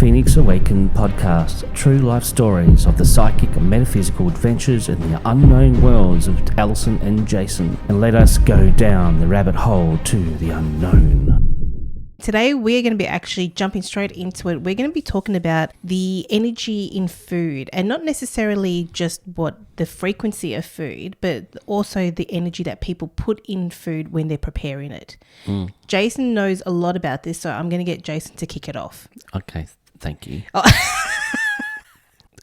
Phoenix Awakened podcast, true life stories of the psychic and metaphysical adventures in the unknown worlds of Alison and Jason, and let us go down the rabbit hole to the unknown. Today we're going to be actually jumping straight into it. We're going to be talking about the energy in food, and not necessarily just what the frequency of food, but also the energy that people put in food when they're preparing it. Jason knows a lot about this, so I'm going to get Jason to kick it off. Okay, thank you.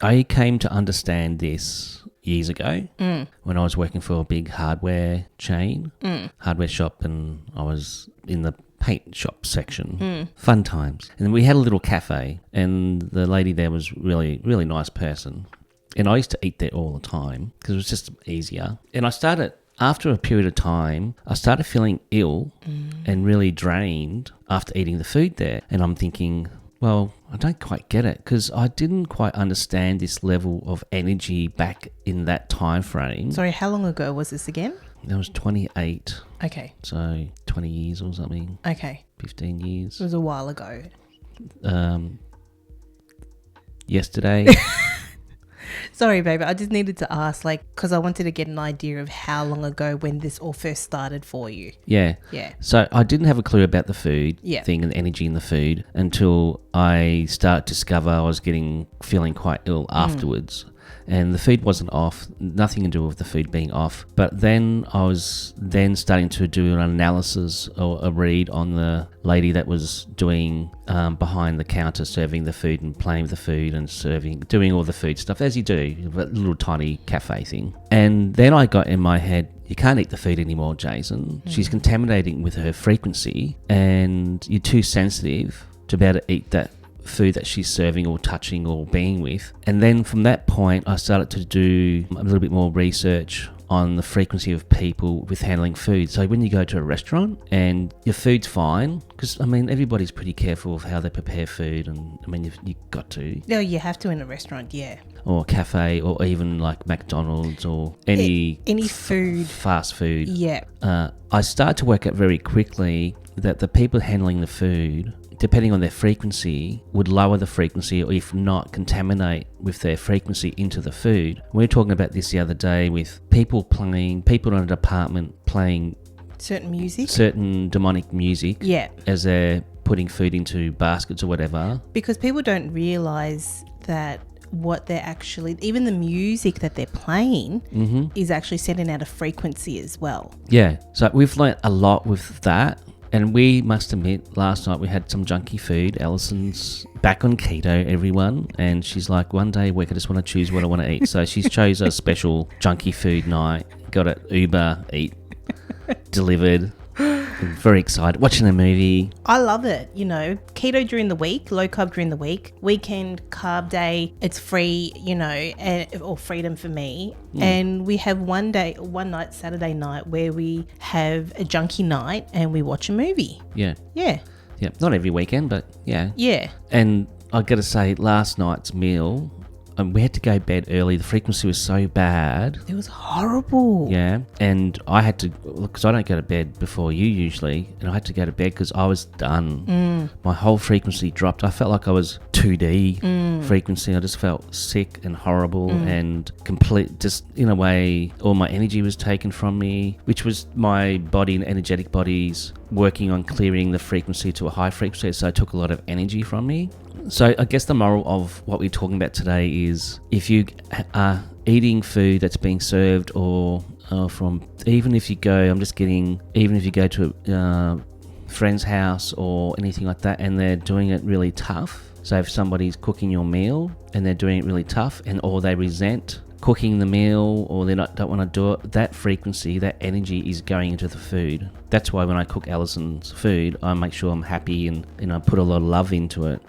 I came to understand this years ago when I was working for a big hardware chain, hardware shop, and I was in the paint shop section. Fun times. And then we had a little cafe, and the lady there was really nice person. And I used to eat there all the time because it was just easier. And after a period of time, I started feeling ill and really drained after eating the food there. And I'm thinking, well, I don't quite get it because I didn't quite understand this level of energy back in that time frame. Sorry, how long ago was this again? That was 28. Okay. So 20 years or something. Okay. 15 years. It was a while ago. Yesterday. Sorry, baby. I just needed to ask, because I wanted to get an idea of how long ago when this all first started for you. Yeah. Yeah. So I didn't have a clue about the food thing and the energy in the food until I started to discover I was feeling quite ill afterwards. And the food wasn't off, nothing to do with the food being off. But then I was starting to do an analysis or a read on the lady that was doing behind the counter, serving the food and playing with the food and doing all the food stuff, as you do, a little tiny cafe thing. And then I got in my head, you can't eat the food anymore, Jason. She's contaminating with her frequency and you're too sensitive to be able to eat that food that she's serving or touching or being with. And then from that point I started to do a little bit more research on the frequency of people with handling food. So when you go to a restaurant and your food's fine, because everybody's pretty careful of how they prepare food, and you've got to. No, you have to in a restaurant, yeah. Or a cafe, or even like McDonald's or any food, fast food. Yeah. I started to work out very quickly that the people handling the food, depending on their frequency, would lower the frequency, or if not, contaminate with their frequency into the food. We were talking about this the other day with people in an apartment playing certain demonic music as they're putting food into baskets or whatever. Because people don't realise that what they're actually, even the music that they're playing is actually sending out a frequency as well. Yeah, so we've learnt a lot with that. And we must admit, last night we had some junky food. Alison's back on keto, everyone. And she's like, one day a week I just want to choose what I want to eat. So she's chose a special junky food night. Got it Uber Eat delivered. I'm very excited. Watching a movie. I love it. Keto during the week, low carb during the week, weekend carb day, it's free, or freedom for me. And we have one night, Saturday night, where we have a junkie night and we watch a movie. Yeah. Yeah. Yeah. Not every weekend, but yeah. Yeah. And I got to say, last night's meal, we had to go to bed early. The frequency was so bad. It was horrible. Yeah. And I had to, because I don't go to bed before you usually, and I had to go to bed because I was done. My whole frequency dropped. I felt like I was 2D frequency. I just felt sick and horrible and just in a way, all my energy was taken from me, which was my body and energetic bodies working on clearing the frequency to a high frequency. So it took a lot of energy from me. So I guess the moral of what we're talking about today is, if you are eating food that's being served even if you go to a friend's house or anything like that and they're doing it really tough. So if somebody's cooking your meal and they're doing it really tough or they resent cooking the meal or they don't want to do it, that frequency, that energy is going into the food. That's why when I cook Alison's food, I make sure I'm happy and I put a lot of love into it.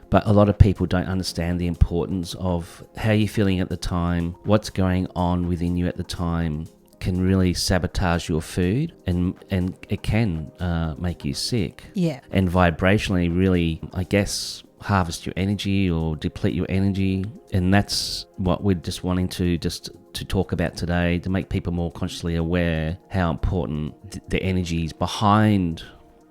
But a lot of people don't understand the importance of how you're feeling at the time, what's going on within you at the time can really sabotage your food and it can make you sick. Yeah. And vibrationally really, I guess, harvest your energy or deplete your energy. And that's what we're just wanting to talk about today, to make people more consciously aware how important the energy is behind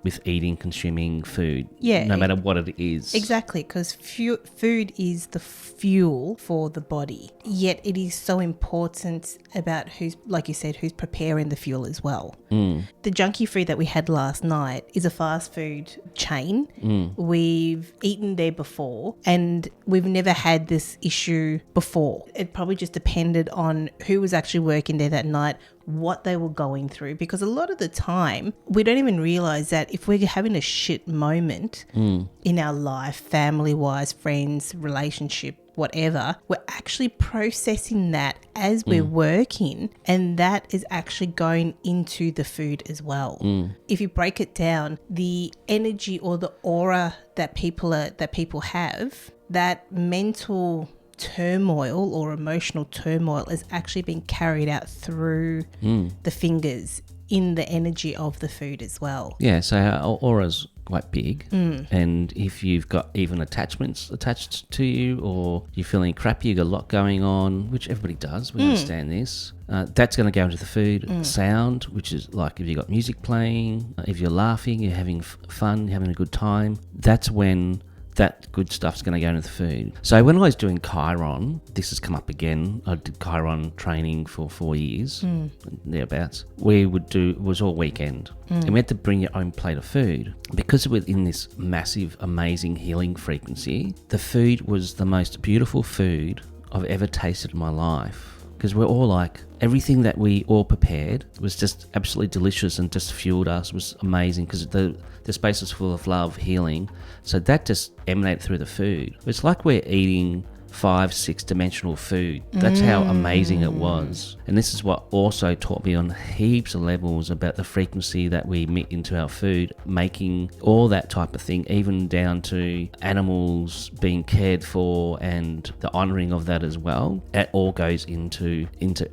with eating, consuming food. Yeah. No matter what it is. Exactly, because food is the fuel for the body. Yet it is so important about who's, like you said, who's preparing the fuel as well. The junky food that we had last night is a fast food chain. We've eaten there before and we've never had this issue before. It probably just depended on who was actually working there that night, what they were going through, because a lot of the time we don't even realize that if we're having a shit moment in our life, family wise, friends, relationship, whatever, we're actually processing that as we're working, and that is actually going into the food as well. If you break it down, the energy or the aura that people have, that mental turmoil or emotional turmoil is actually being carried out through the fingers in the energy of the food as well. Yeah, so our aura's quite big, and if you've got even attachments attached to you, or you're feeling crappy, you've got a lot going on, which everybody does, we understand this, that's going to go into the food. Sound, which is like if you've got music playing, if you're laughing, you're having fun, you're having a good time, that's when that good stuff's going to go into the food. So when I was doing Chiron, this has come up again. I did Chiron training for 4 years, thereabouts. We would do, it was all weekend. And we had to bring your own plate of food. Because we're in this massive, amazing healing frequency, the food was the most beautiful food I've ever tasted in my life. Because we're all like, everything that we all prepared was just absolutely delicious and just fueled us. It was amazing because the space was full of love, healing. So that just emanated through the food. It's like we're eating 5-6 dimensional food. That's how amazing it was. And this is what also taught me on heaps of levels about the frequency that we emit into our food, making all that type of thing, even down to animals being cared for and the honouring of that as well. It all goes into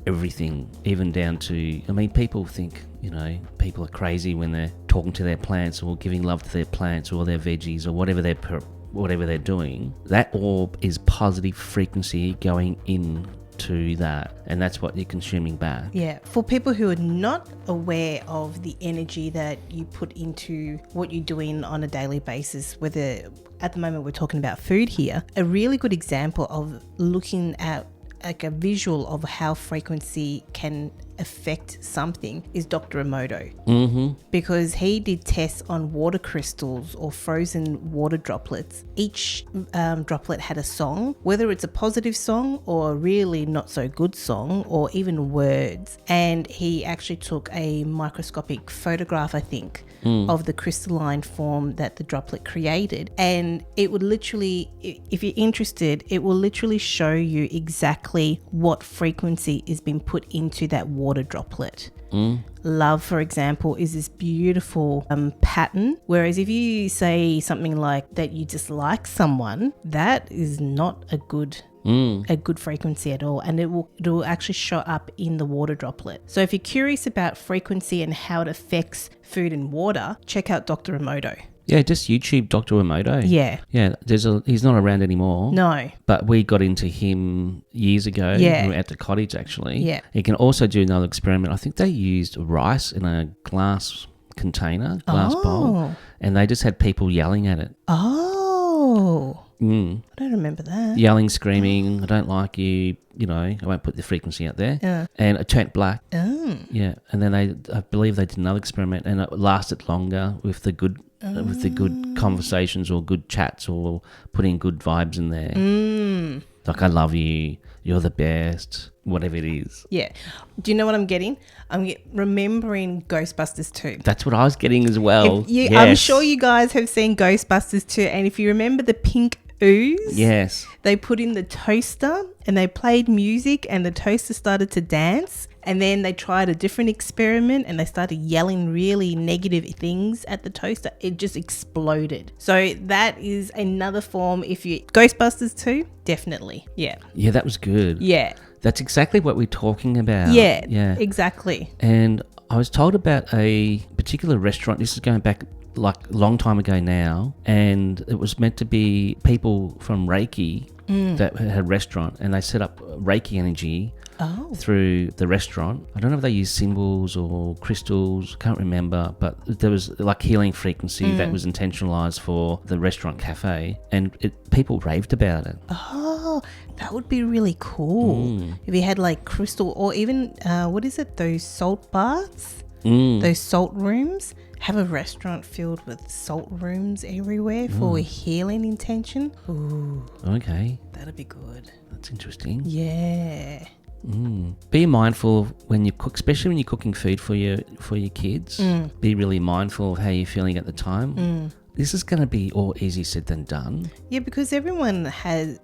everything, even down to, I mean, people think, you know, people are crazy when they're talking to their plants or giving love to their plants or their veggies or whatever they're doing. That all is positive frequency going into that, and that's what you're consuming back. Yeah. For people who are not aware of the energy that you put into what you're doing on a daily basis, whether at the moment we're talking about food here, a really good example of looking at like a visual of how frequency can affect something is Dr. Emoto. Because he did tests on water crystals or frozen water droplets. Each droplet had a song, whether it's a positive song or a really not so good song or even words. And he actually took a microscopic photograph, I think, of the crystalline form that the droplet created. And it would literally, if you're interested, it will literally show you exactly what frequency is being put into that water droplet. Love, for example, is this beautiful pattern, whereas if you say something like that you dislike someone, that is not a good frequency at all, and it will actually show up in the water droplet. So if you're curious about frequency and how it affects food and water, check out Dr. Emoto. Yeah, just YouTube Dr. Emoto. Yeah. Yeah, he's not around anymore. No. But we got into him years ago. Yeah. We were at the cottage, actually. Yeah. He can also do another experiment. I think they used rice in a glass container, glass bowl, and they just had people yelling at it. Oh. I don't remember that. Yelling, screaming, I don't like you, you know, I won't put the frequency out there. Yeah. And it turned black. Oh. Yeah. And then I believe they did another experiment and it lasted longer with the good conversations or good chats or putting good vibes in there. Like, I love you, you're the best, whatever it is. Yeah. Do you know what I'm getting? I'm remembering Ghostbusters 2. That's what I was getting as well. Yes. I'm sure you guys have seen Ghostbusters 2, and if you remember the pink ooze, yes, they put in the toaster and they played music and the toaster started to dance, and then they tried a different experiment and they started yelling really negative things at the toaster. It just exploded. So that is another form. If you Ghostbusters 2, definitely. Yeah. Yeah, that was good. Yeah. That's exactly what we're talking about. Yeah. Yeah. Exactly. And I was told about a particular restaurant. This is going back like a long time ago now, and it was meant to be people from Reiki that had a restaurant, and they set up Reiki energy through the restaurant. I don't know if they use symbols or crystals, can't remember, but there was like healing frequency that was intentionalized for the restaurant cafe, and people raved about it. Oh, that would be really cool. If you had like crystal, or even, what is it, those salt baths? Those salt rooms. Have a restaurant filled with salt rooms everywhere for healing intention. Ooh. Okay. That'd be good. That's interesting. Yeah. Be mindful when you cook, especially when you're cooking food for your kids. Be really mindful of how you're feeling at the time. This is going to be all easy said than done. Yeah, because everyone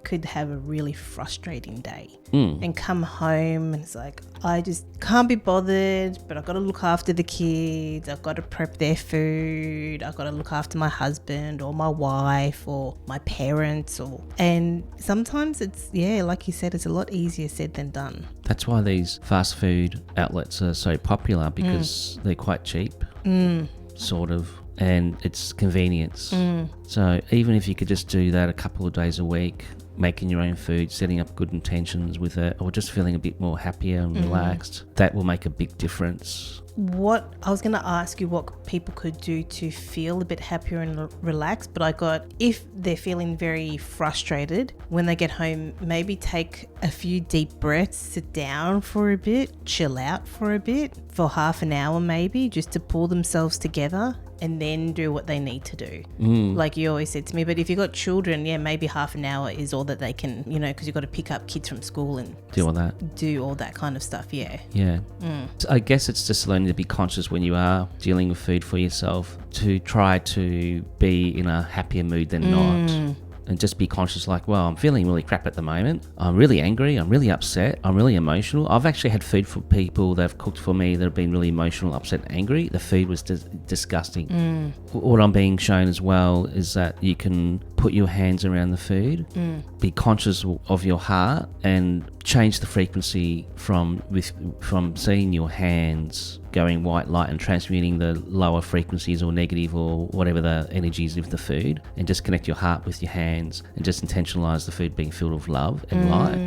could have a really frustrating day and come home and it's like, I just can't be bothered, but I've got to look after the kids. I've got to prep their food. I've got to look after my husband or my wife or my parents. And sometimes it's, like you said, it's a lot easier said than done. That's why these fast food outlets are so popular, because they're quite cheap, sort of. And it's convenience. So even if you could just do that a couple of days a week, making your own food, setting up good intentions with it, or just feeling a bit more happier and relaxed, that will make a big difference. What I was going to ask you what people could do to feel a bit happier and relaxed, but I got, if they're feeling very frustrated when they get home, maybe take a few deep breaths, sit down for a bit, chill out for a bit, for half an hour maybe, just to pull themselves together and then do what they need to do. Like you always said to me, but if you've got children, maybe half an hour is all that they can, because you've got to pick up kids from school and do all that kind of stuff. Yeah. So I guess it's just learning to be conscious when you are dealing with food for yourself, to try to be in a happier mood than not. And just be conscious, like, well, I'm feeling really crap at the moment. I'm really angry. I'm really upset. I'm really emotional. I've actually had food for people that have cooked for me that have been really emotional, upset, and angry. The food was disgusting. What I'm being shown as well is that you can put your hands around the food, be conscious of your heart, and change the frequency from seeing your hands going white light and transmuting the lower frequencies or negative or whatever the energies of the food, and just connect your heart with your hands and just intentionalize the food being filled with love and light,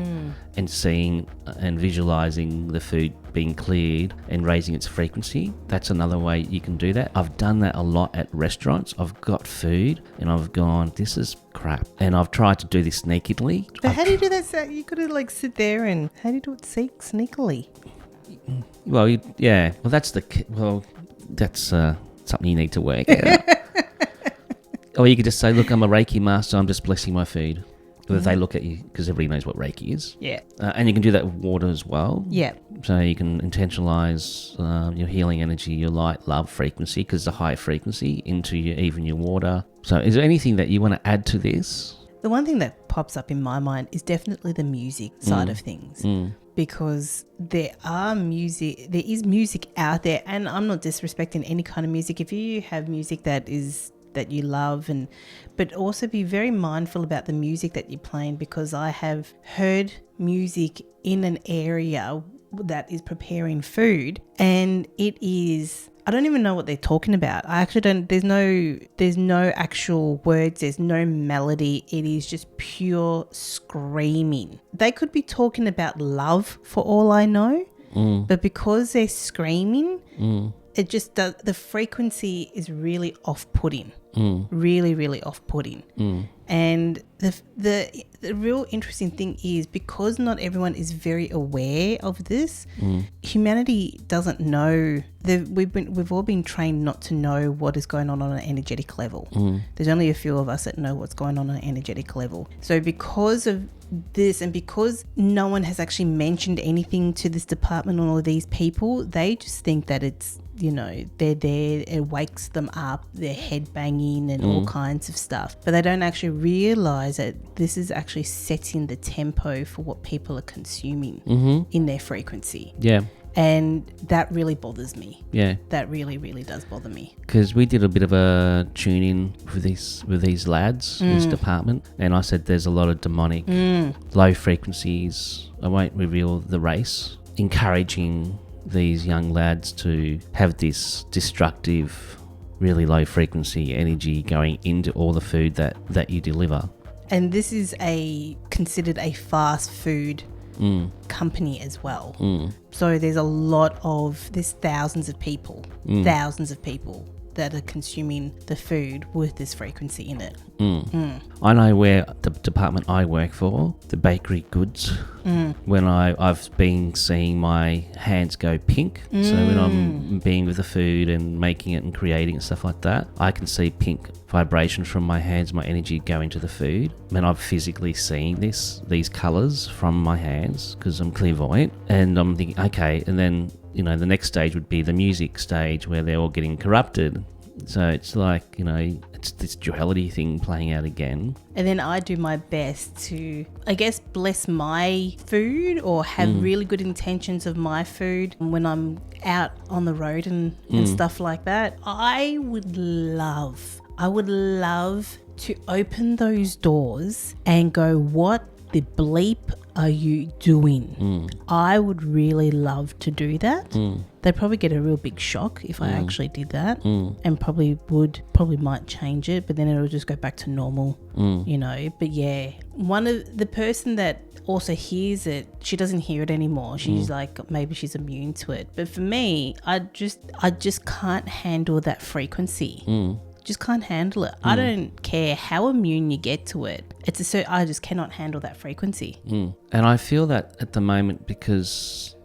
and seeing and visualizing the food being cleared and raising its frequency. That's another way you can do that. I've done that a lot at restaurants. I've got food and I've gone, this is crap, and I've tried to do this sneakily. But how do you do that? So you gotta like sit there, and how do you do it sneakily? Well, that's something you need to work out. Or you could just say, look, I'm a Reiki master, I'm just blessing my food. If they look at you, because everybody knows what Reiki is. Yeah. And you can do that with water as well. Yeah. So you can intentionalize your healing energy, your light, love frequency, because it's a high frequency, into even your water. So is there anything that you want to add to this? The one thing that pops up in my mind is definitely the music side of things. Because there is music out there, and I'm not disrespecting any kind of music. If you have music that you love, but also be very mindful about the music that you're playing, because I have heard music in an area that is preparing food, and it is, I don't even know what they're talking about. I actually don't, there's no actual words, there's no melody. It is just pure screaming. They could be talking about love for all I know, but because they're screaming, it just does, the frequency is really off-putting. Really, really off-putting. And the real interesting thing is, because not everyone is very aware of this, humanity doesn't know. We've all been trained not to know what is going on an energetic level. There's only a few of us that know what's going on an energetic level. So because of this, and because no one has actually mentioned anything to this department or all these people, they just think that it's, they're there, it wakes them up, they're head banging and all kinds of stuff. But they don't actually realize that this is actually setting the tempo for what people are consuming in their frequency. Yeah. And that really bothers me. Yeah. That really, really does bother me. Because we did a bit of a tune-in with these lads, this department, and I said there's a lot of demonic, low frequencies, I won't reveal the race, encouraging these young lads to have this destructive, really low frequency energy going into all the food that you deliver. And this is considered a fast food company as well. So there's thousands of people that are consuming the food with this frequency in it. I know where the department I work for, the bakery goods, when I've been seeing my hands go pink. So when I'm being with the food and making it and creating and stuff like that, I can see pink vibration from my hands, my energy go into the food. And I've physically seen these colours from my hands because I'm clairvoyant. And I'm thinking, okay, and then, the next stage would be the music stage where they're all getting corrupted. So it's like, it's this duality thing playing out again. And then I do my best to, I guess, bless my food or have really good intentions of my food when I'm out on the road and stuff like that. I would love to open those doors and go, what the bleep are you doing? I would really love to do that. They'd probably get a real big shock if I actually did that, and probably might change it, but then it'll just go back to normal, But yeah, the person that also hears it, she doesn't hear it anymore. She's like, maybe she's immune to it. But for me, I just can't handle that frequency. Just can't handle it. I don't care how immune you get to it. I just cannot handle that frequency. And I feel that at the moment because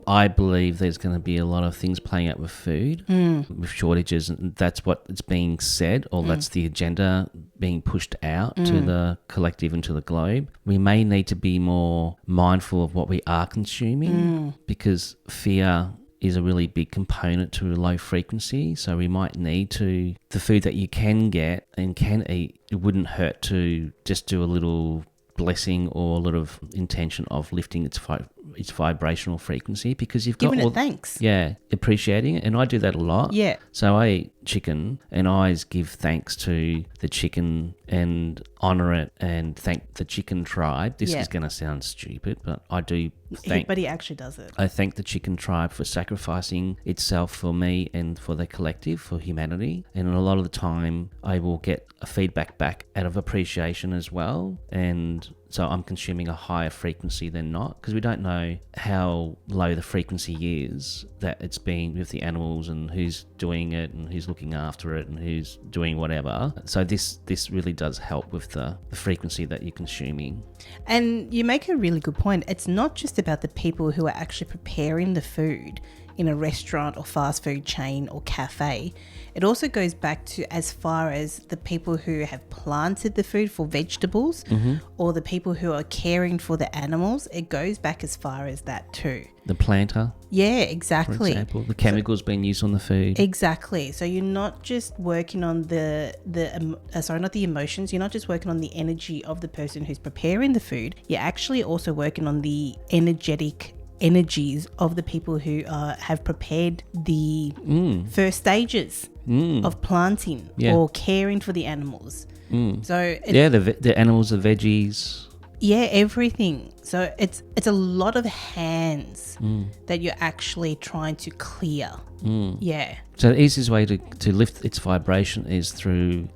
I believe there's going to be a lot of things playing out with food, with shortages, and that's what is being said, or that's the agenda being pushed out to the collective and to the globe. We may need to be more mindful of what we are consuming because fear is a really big component to a low frequency. So we might need the food that you can get and can eat, it wouldn't hurt to just do a little blessing or a little intention of lifting its vibrational frequency, because you've got giving it thanks. Yeah, appreciating it. And I do that a lot. Yeah. So I eat chicken and I always give thanks to the chicken and honour it and thank the chicken tribe. This is going to sound stupid, but I do thank... But he actually does it. I thank the chicken tribe for sacrificing itself for me and for the collective, for humanity. And a lot of the time I will get a feedback back out of appreciation as well. And so I'm consuming a higher frequency than not, because we don't know how low the frequency is that it's been with the animals and who's doing it and who's looking after it and who's doing whatever. So this really does help with the frequency that you're consuming. And you make a really good point. It's not just about the people who are actually preparing the food in a restaurant or fast food chain or cafe. It also goes back to as far as the people who have planted the food for vegetables or the people who are caring for the animals. It goes back as far as that too. The planter. Yeah, exactly. For example, the chemicals being used on the food. Exactly. So you're not just working on not the emotions. You're not just working on the energy of the person who's preparing the food. You're actually also working on the energetic energies of the people who have prepared the first stages of planting or caring for the animals. So the animals, the veggies. Yeah, everything. So it's a lot of hands that you're actually trying to clear. Yeah. So the easiest way to lift its vibration is through,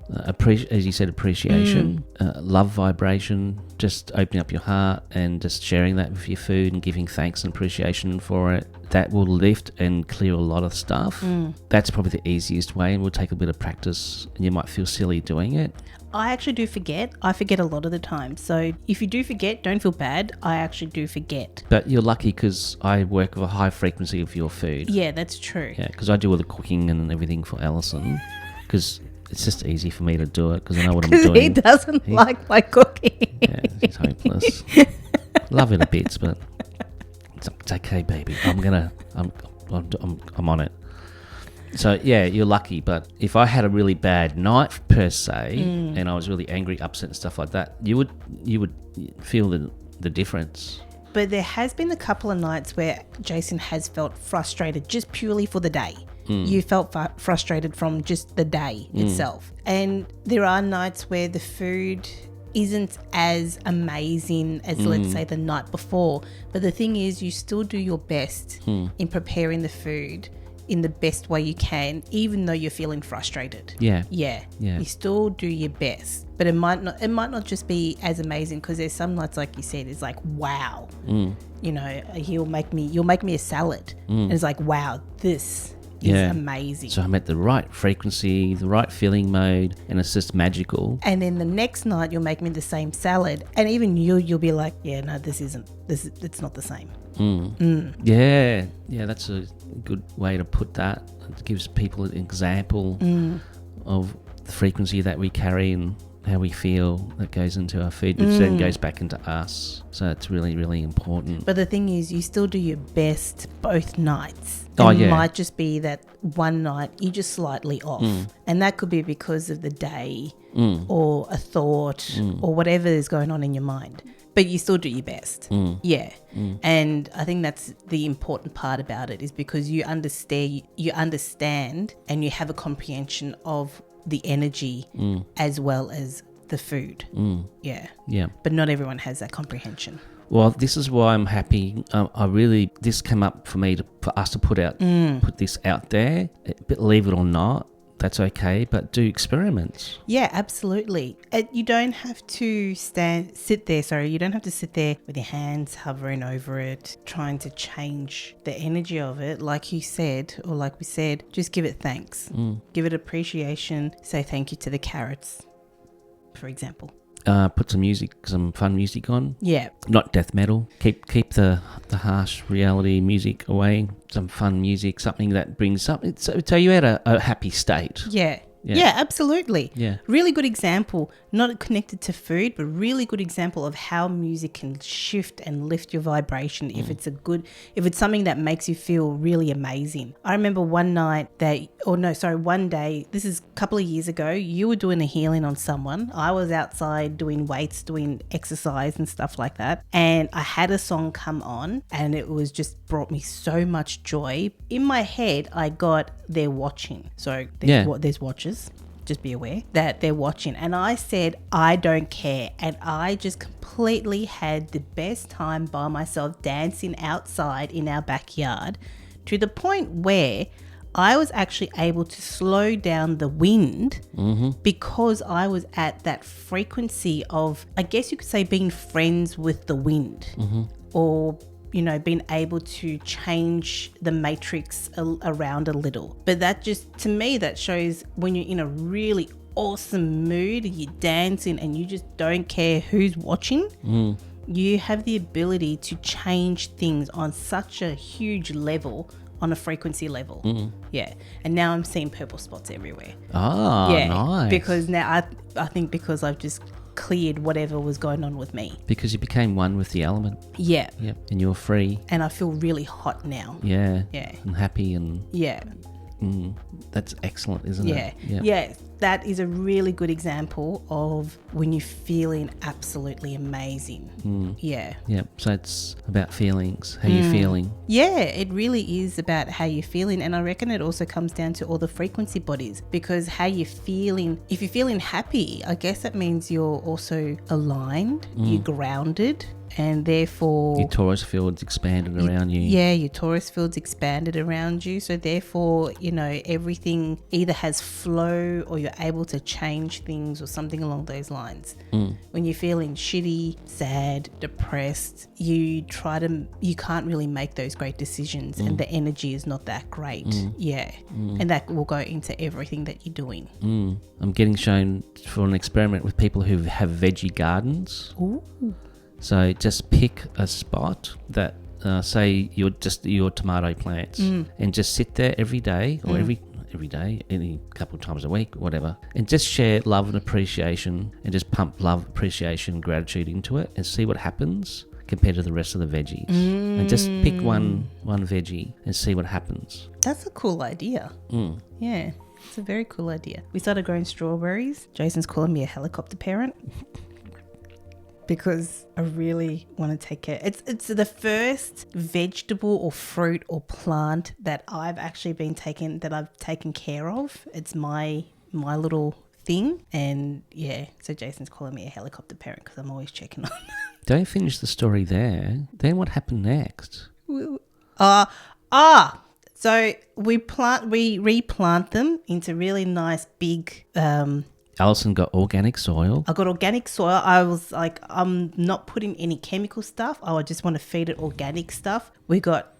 as you said, appreciation, love vibration, just opening up your heart and just sharing that with your food and giving thanks and appreciation for it. That will lift and clear a lot of stuff. That's probably the easiest way, and will take a bit of practice, and you might feel silly doing it. I actually do forget. I forget a lot of the time. So if you do forget, don't feel bad. I actually do forget. But you're lucky because I work with a high frequency of your food. Yeah, that's true. Yeah, because I do all the cooking and everything for Alison, because it's just easy for me to do it because I know what I'm doing. He doesn't like my cooking. Yeah, he's hopeless. Love it a bit, but it's okay, baby. I'm on it. So yeah, you're lucky. But if I had a really bad night per se, and I was really angry, upset, and stuff like that, you would feel the difference. But there has been a couple of nights where Jason has felt frustrated just purely for the day. You felt frustrated from just the day itself. And there are nights where the food isn't as amazing as, let's say, the night before. But the thing is, you still do your best in preparing the food. in the best way you can, even though you're feeling frustrated. Yeah. Yeah. Yeah. You still do your best, but it might not just be as amazing, because there's some nights, like you said, it's like, wow, you know, you'll make me a salad, and it's like, wow, this is amazing. So I'm at the right frequency, the right feeling mode, and it's just magical. And then the next night you'll make me the same salad, and even you'll be like, yeah, no, it's not the same. Yeah, that's a good way to put that. It gives people an example of the frequency that we carry and how we feel that goes into our food, which then goes back into us. So it's really, really important. But the thing is, you still do your best both nights. It might just be that one night you're just slightly off. And that could be because of the day or a thought or whatever is going on in your mind. But you still do your best. Yeah. And I think that's the important part about it, is because you understand and you have a comprehension of the energy as well as the food. Yeah. But not everyone has that comprehension. Well, this is why I'm happy. This came up for us to put this out there. Believe it or not, that's okay, but do experiments. Yeah, absolutely. You don't have to sit there with your hands hovering over it, trying to change the energy of it. Like you said, or like we said, just give it thanks. Give it appreciation. Say thank you to the carrots, for example. Put some fun music on. Yeah. Not death metal. Keep the harsh reality music away. Some fun music, something that brings something. So you're at a happy state. Yeah, absolutely. Yeah. Really good example, not connected to food, but really good example of how music can shift and lift your vibration if it's something that makes you feel really amazing. I remember one day, this is a couple of years ago, you were doing a healing on someone. I was outside doing weights, doing exercise and stuff like that. And I had a song come on and it was just brought me so much joy. In my head, I got they're watching. So there's watchers. Just be aware that they're watching. And I said, I don't care. And I just completely had the best time by myself dancing outside in our backyard, to the point where I was actually able to slow down the wind because I was at that frequency of, I guess you could say, being friends with the wind, or being able to change the matrix around a little. But that just, to me, that shows when you're in a really awesome mood, you're dancing and you just don't care who's watching, you have the ability to change things on such a huge level, on a frequency level. Yeah. And now I'm seeing purple spots everywhere. Nice. Because now I think because I've just cleared whatever was going on with me. Because you became one with the element. Yeah. Yep. And you're free. And I feel really hot now. Yeah. Yeah. And happy and... Yeah. That's excellent, isn't it? Yeah. That is a really good example of when you're feeling absolutely amazing. Yeah. So it's about feelings. How you feeling? Yeah, it really is about how you're feeling. And I reckon it also comes down to all the frequency bodies, because how you're feeling, if you're feeling happy, I guess that means you're also aligned, you're grounded, and therefore your torus field's expanded around you. Yeah, your torus field's expanded around you. So therefore, everything either has flow or you're able to change things or something along those lines. When you're feeling shitty, sad, depressed, you can't really make those great decisions, and the energy is not that great. And that will go into everything that you're doing. I'm getting shown for an experiment with people who have veggie gardens. Ooh. So just pick a spot that, say your tomato plants, and just sit there every day or every day, any couple of times a week, whatever, and just share love and appreciation, and just pump love, appreciation, gratitude into it, and see what happens compared to the rest of the veggies. And just pick one veggie and see what happens. That's a cool idea. Yeah, it's a very cool idea. We started growing strawberries. Jason's calling me a helicopter parent. Because I really want to take care. It's the first vegetable or fruit or plant that I've taken care of. It's my little thing. And yeah, so Jason's calling me a helicopter parent because I'm always checking on them. Don't finish the story there. Then what happened next? So we replant them into really nice big. Alison got organic soil. I got organic soil. I was like, I'm not putting any chemical stuff. I just want to feed it organic stuff. We got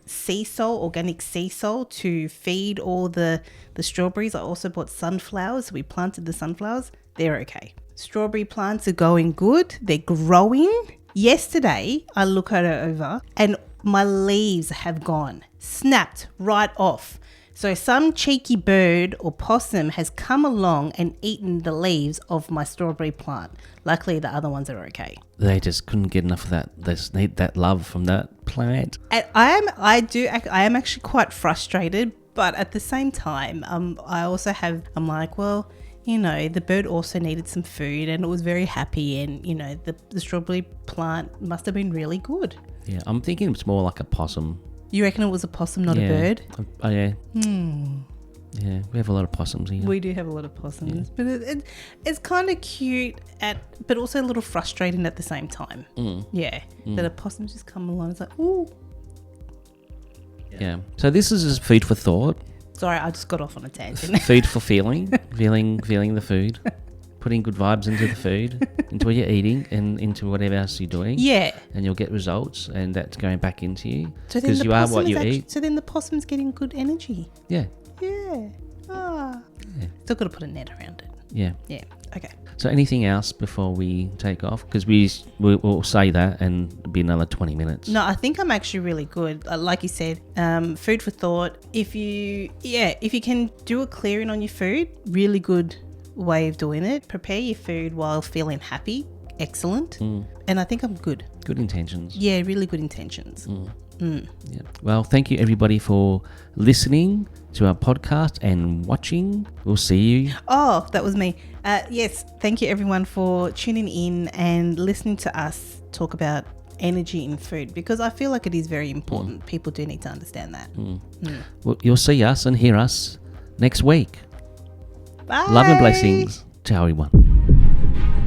organic sea salt to feed all the strawberries. I also bought sunflowers. We planted the sunflowers. They're okay. Strawberry plants are going good. They're growing. Yesterday, I look at it over and my leaves have gone, snapped right off. So some cheeky bird or possum has come along and eaten the leaves of my strawberry plant. Luckily, the other ones are okay. They just couldn't get enough of that. They just need that love from that plant. And I am actually quite frustrated, but at the same time, I'm like, well, you know, the bird also needed some food and it was very happy, and, you know, the strawberry plant must have been really good. Yeah, I'm thinking it's more like a possum. You reckon it was a possum, not a bird? Oh, yeah. Yeah, we have a lot of possums here. We do have a lot of possums, but it's kind of cute, but also a little frustrating at the same time. That a possum just come along. It's like, ooh. Yeah. So this is just food for thought. Sorry, I just got off on a tangent. Food for feeling the food, putting good vibes into the food, into what you're eating, and into whatever else you're doing. Yeah. And you'll get results, and that's going back into you. So because you are what you eat. So then the possum's getting good energy. Yeah. Yeah. Still got to put a net around it. Yeah. Yeah. Okay. So anything else before we take off? Because we'll say that and it'll be another 20 minutes. No, I think I'm actually really good. Like you said, food for thought. If you can do a clearing on your food, really good way of doing it. Prepare your food while feeling happy. Excellent. And I think I'm good. Good intentions. Yeah, really good intentions. Yeah. Well, thank you everybody for listening to our podcast and watching. We'll see you. Oh, that was me. Yes, thank you everyone for tuning in and listening to us talk about energy in food, because I feel like it is very important. People do need to understand that. Well, you'll see us and hear us next week. Bye. Love and blessings. Ciao, everyone.